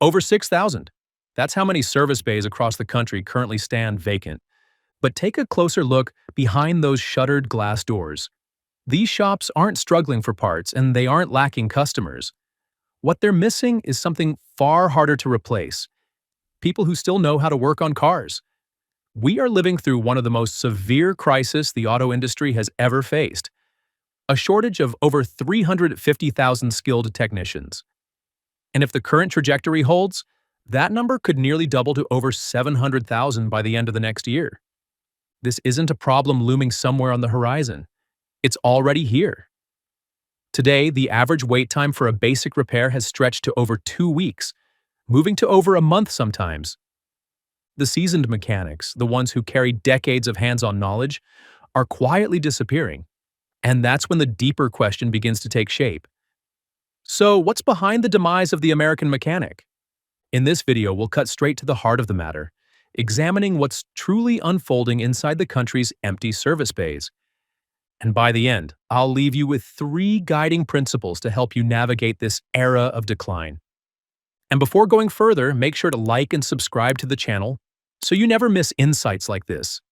Over 6,000. That's how many service bays across the country currently stand vacant. But take a closer look behind those shuttered glass doors. These shops aren't struggling for parts and they aren't lacking customers. What they're missing is something far harder to replace: people who still know how to work on cars. We are living through one of the most severe crises the auto industry has ever faced: a shortage of over 350,000 skilled technicians. And if the current trajectory holds, that number could nearly double to over 700,000 by the end of the next year. This isn't a problem looming somewhere on the horizon. It's already here. Today, the average wait time for a basic repair has stretched to over 2 weeks, moving to over a month sometimes. The seasoned mechanics, the ones who carry decades of hands-on knowledge, are quietly disappearing. And that's when the deeper question begins to take shape. So, what's behind the demise of the American mechanic? In this video, we'll cut straight to the heart of the matter, examining what's truly unfolding inside the country's empty service bays. And by the end, I'll leave you with 3 guiding principles to help you navigate this era of decline. And before going further, make sure to like and subscribe to the channel so you never miss insights like this.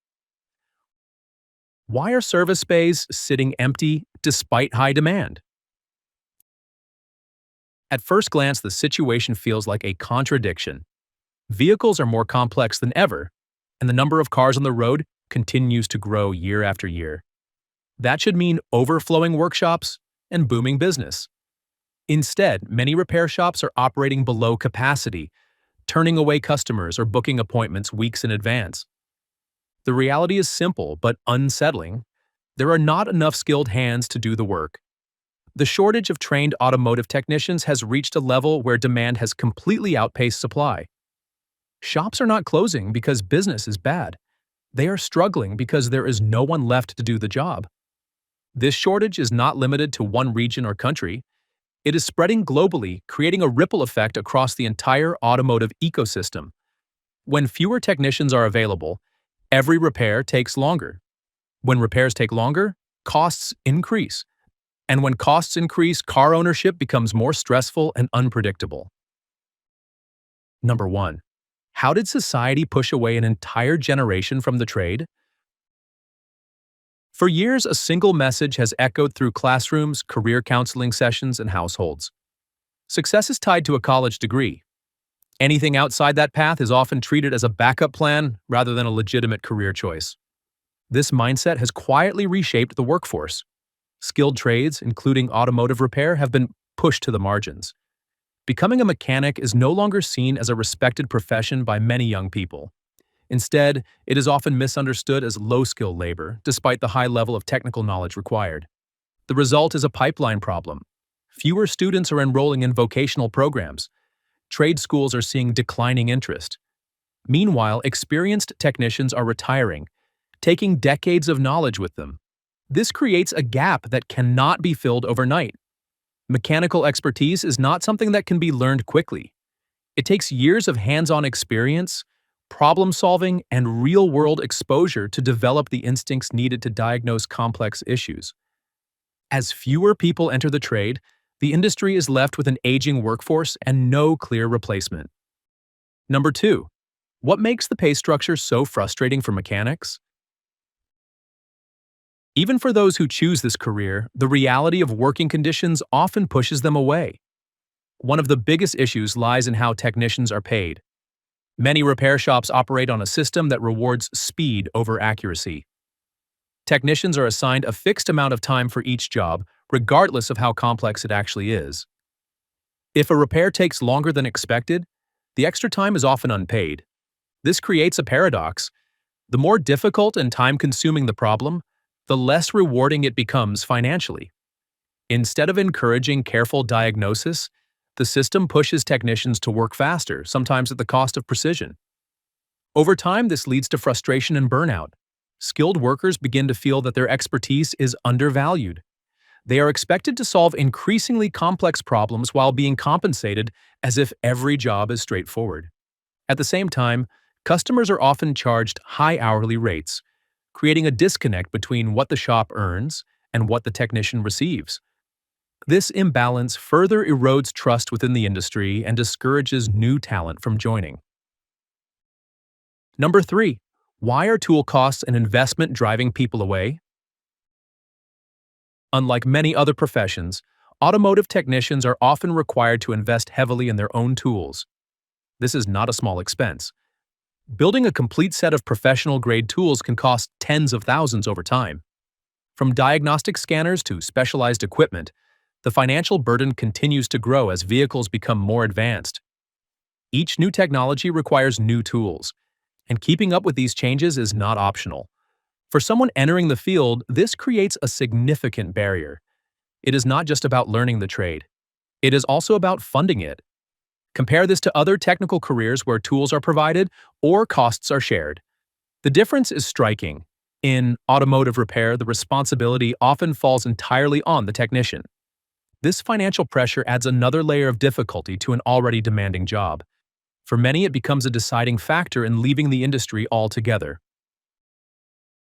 Why are service bays sitting empty despite high demand? At first glance, the situation feels like a contradiction. Vehicles are more complex than ever, and the number of cars on the road continues to grow year after year. That should mean overflowing workshops and booming business. Instead, many repair shops are operating below capacity, turning away customers or booking appointments weeks in advance. The reality is simple but unsettling: there are not enough skilled hands to do the work. The shortage of trained automotive technicians has reached a level where demand has completely outpaced supply. Shops are not closing because business is bad. They are struggling because there is no one left to do the job. This shortage is not limited to one region or country. It is spreading globally, creating a ripple effect across the entire automotive ecosystem. When fewer technicians are available, every repair takes longer. When repairs take longer, costs increase. And when costs increase, car ownership becomes more stressful and unpredictable. Number 1. How did society push away an entire generation from the trade? For years, a single message has echoed through classrooms, career counseling sessions, and households. Success is tied to a college degree. Anything outside that path is often treated as a backup plan rather than a legitimate career choice. This mindset has quietly reshaped the workforce. Skilled trades, including automotive repair, have been pushed to the margins. Becoming a mechanic is no longer seen as a respected profession by many young people. Instead, it is often misunderstood as low-skill labor, despite the high level of technical knowledge required. The result is a pipeline problem. Fewer students are enrolling in vocational programs. Trade schools are seeing declining interest. Meanwhile, experienced technicians are retiring, taking decades of knowledge with them. This creates a gap that cannot be filled overnight. Mechanical expertise is not something that can be learned quickly. It takes years of hands-on experience, problem-solving, and real-world exposure to develop the instincts needed to diagnose complex issues. As fewer people enter the trade, the industry is left with an aging workforce and no clear replacement. Number 2. What makes the pay structure so frustrating for mechanics? Even for those who choose this career, the reality of working conditions often pushes them away. One of the biggest issues lies in how technicians are paid. Many repair shops operate on a system that rewards speed over accuracy. Technicians are assigned a fixed amount of time for each job, regardless of how complex it actually is. If a repair takes longer than expected, the extra time is often unpaid. This creates a paradox. The more difficult and time-consuming the problem, the less rewarding it becomes financially. Instead of encouraging careful diagnosis, the system pushes technicians to work faster, sometimes at the cost of precision. Over time, this leads to frustration and burnout. Skilled workers begin to feel that their expertise is undervalued. They are expected to solve increasingly complex problems while being compensated as if every job is straightforward. At the same time, customers are often charged high hourly rates, creating a disconnect between what the shop earns and what the technician receives. This imbalance further erodes trust within the industry and discourages new talent from joining. Number 3. Why are tool costs and investment driving people away? Unlike many other professions, automotive technicians are often required to invest heavily in their own tools. This is not a small expense. Building a complete set of professional-grade tools can cost tens of thousands over time. From diagnostic scanners to specialized equipment, the financial burden continues to grow as vehicles become more advanced. Each new technology requires new tools, and keeping up with these changes is not optional. For someone entering the field, this creates a significant barrier. It is not just about learning the trade. It is also about funding it. Compare this to other technical careers where tools are provided or costs are shared. The difference is striking. In automotive repair, the responsibility often falls entirely on the technician. This financial pressure adds another layer of difficulty to an already demanding job. For many, it becomes a deciding factor in leaving the industry altogether.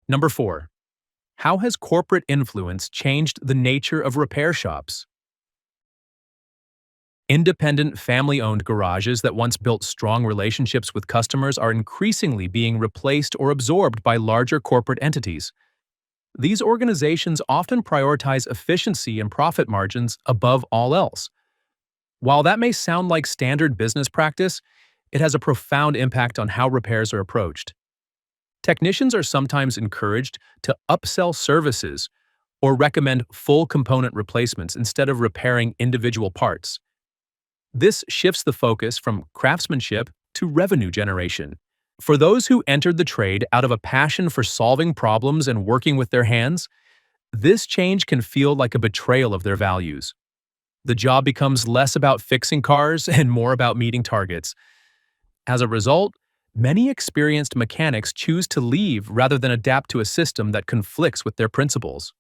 Number 4. How has corporate influence changed the nature of repair shops? Independent, family-owned garages that once built strong relationships with customers are increasingly being replaced or absorbed by larger corporate entities. These organizations often prioritize efficiency and profit margins above all else. While that may sound like standard business practice, it has a profound impact on how repairs are approached. Technicians are sometimes encouraged to upsell services or recommend full component replacements instead of repairing individual parts. This shifts the focus from craftsmanship to revenue generation. For those who entered the trade out of a passion for solving problems and working with their hands, this change can feel like a betrayal of their values. The job becomes less about fixing cars and more about meeting targets. As a result, many experienced mechanics choose to leave rather than adapt to a system that conflicts with their principles.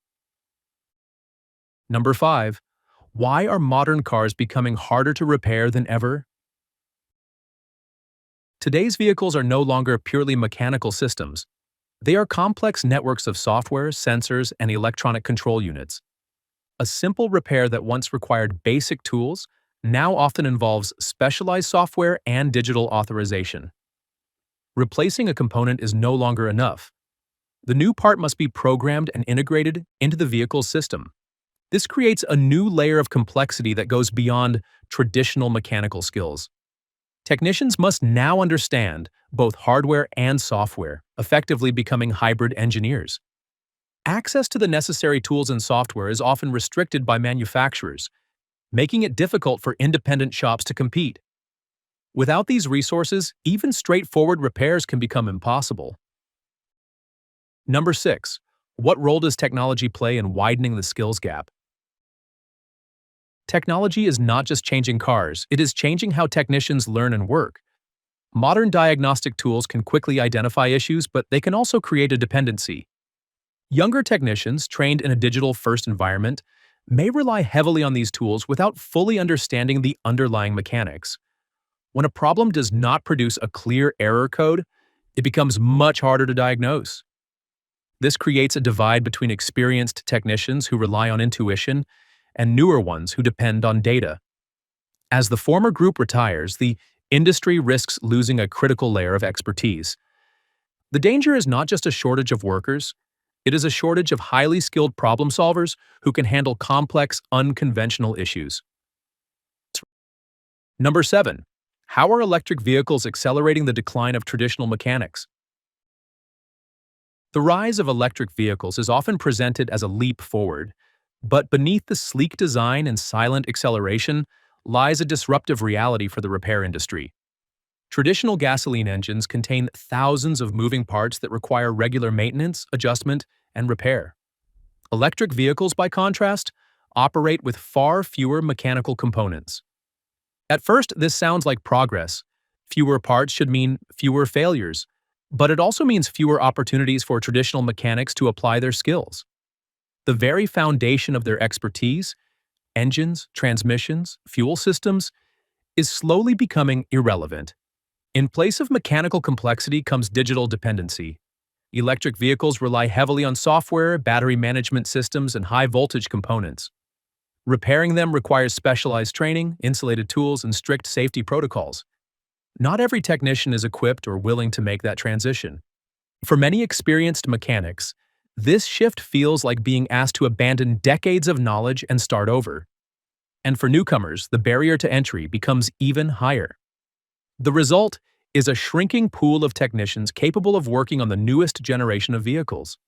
Number 5. Why are modern cars becoming harder to repair than ever? Today's vehicles are no longer purely mechanical systems. They are complex networks of software, sensors, and electronic control units. A simple repair that once required basic tools now often involves specialized software and digital authorization. Replacing a component is no longer enough. The new part must be programmed and integrated into the vehicle's system. This creates a new layer of complexity that goes beyond traditional mechanical skills. Technicians must now understand both hardware and software, effectively becoming hybrid engineers. Access to the necessary tools and software is often restricted by manufacturers, making it difficult for independent shops to compete. Without these resources, even straightforward repairs can become impossible. Number 6. What role does technology play in widening the skills gap? Technology is not just changing cars, it is changing how technicians learn and work. Modern diagnostic tools can quickly identify issues, but they can also create a dependency. Younger technicians, trained in a digital-first environment, may rely heavily on these tools without fully understanding the underlying mechanics. When a problem does not produce a clear error code, it becomes much harder to diagnose. This creates a divide between experienced technicians who rely on intuition and newer ones who depend on data. As the former group retires, the industry risks losing a critical layer of expertise. The danger is not just a shortage of workers, it is a shortage of highly skilled problem solvers who can handle complex, unconventional issues. Number 7. How are electric vehicles accelerating the decline of traditional mechanics? The rise of electric vehicles is often presented as a leap forward, but beneath the sleek design and silent acceleration lies a disruptive reality for the repair industry. Traditional gasoline engines contain thousands of moving parts that require regular maintenance, adjustment, and repair. Electric vehicles, by contrast, operate with far fewer mechanical components. At first, this sounds like progress. Fewer parts should mean fewer failures, but it also means fewer opportunities for traditional mechanics to apply their skills. The very foundation of their expertise, engines, transmissions, fuel systems, is slowly becoming irrelevant. In place of mechanical complexity comes digital dependency. Electric vehicles rely heavily on software, battery management systems, and high-voltage components. Repairing them requires specialized training, insulated tools, and strict safety protocols. Not every technician is equipped or willing to make that transition. For many experienced mechanics, this shift feels like being asked to abandon decades of knowledge and start over. And for newcomers, the barrier to entry becomes even higher. The result is a shrinking pool of technicians capable of working on the newest generation of vehicles.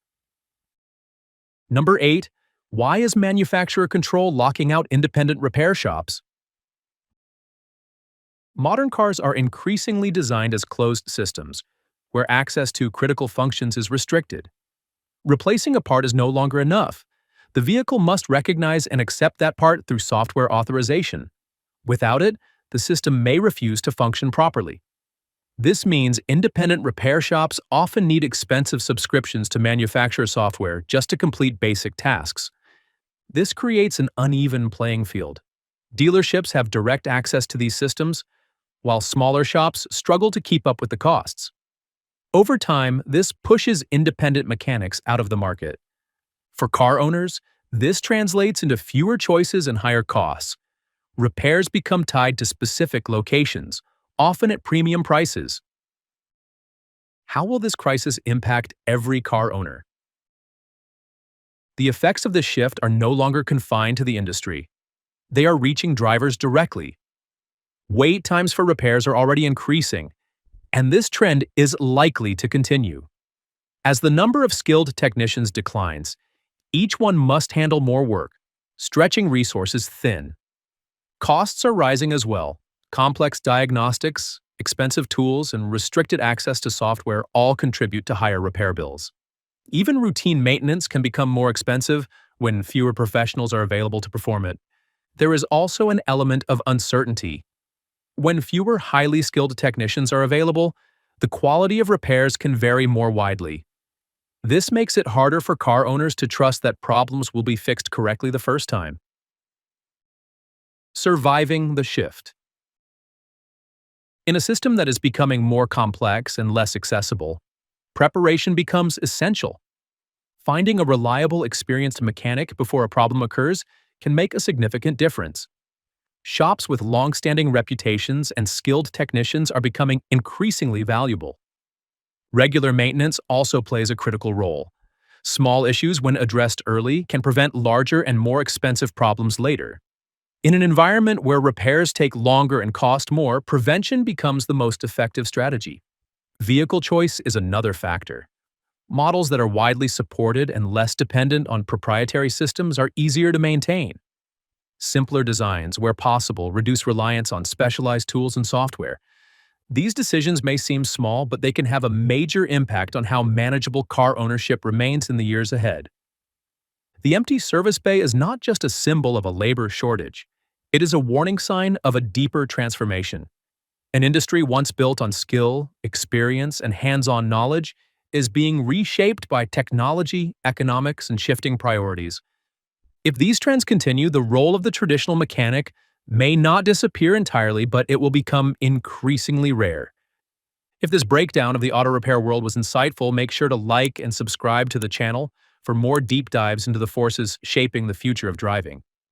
Number 8. Why is manufacturer control locking out independent repair shops? Modern cars are increasingly designed as closed systems, where access to critical functions is restricted. Replacing a part is no longer enough. The vehicle must recognize and accept that part through software authorization. Without it, the system may refuse to function properly. This means independent repair shops often need expensive subscriptions to manufacturer software just to complete basic tasks. This creates an uneven playing field. Dealerships have direct access to these systems, while smaller shops struggle to keep up with the costs. Over time, this pushes independent mechanics out of the market. For car owners, this translates into fewer choices and higher costs. Repairs become tied to specific locations, often at premium prices. How will this crisis impact every car owner? The effects of this shift are no longer confined to the industry. They are reaching drivers directly. Wait times for repairs are already increasing, and this trend is likely to continue. As the number of skilled technicians declines, each one must handle more work, stretching resources thin. Costs are rising as well. Complex diagnostics, expensive tools, and restricted access to software all contribute to higher repair bills. Even routine maintenance can become more expensive when fewer professionals are available to perform it. There is also an element of uncertainty. When fewer highly skilled technicians are available, the quality of repairs can vary more widely. This makes it harder for car owners to trust that problems will be fixed correctly the first time. Surviving the shift. In a system that is becoming more complex and less accessible, preparation becomes essential. Finding a reliable, experienced mechanic before a problem occurs can make a significant difference. Shops with long-standing reputations and skilled technicians are becoming increasingly valuable. Regular maintenance also plays a critical role. Small issues, when addressed early, can prevent larger and more expensive problems later. In an environment where repairs take longer and cost more, prevention becomes the most effective strategy. Vehicle choice is another factor. Models that are widely supported and less dependent on proprietary systems are easier to maintain. Simpler designs, where possible, reduce reliance on specialized tools and software. These decisions may seem small, but they can have a major impact on how manageable car ownership remains in the years ahead. The empty service bay is not just a symbol of a labor shortage. It is a warning sign of a deeper transformation. An industry once built on skill, experience, and hands-on knowledge is being reshaped by technology, economics, and shifting priorities. If these trends continue, the role of the traditional mechanic may not disappear entirely, but it will become increasingly rare. If this breakdown of the auto repair world was insightful, make sure to like and subscribe to the channel for more deep dives into the forces shaping the future of driving.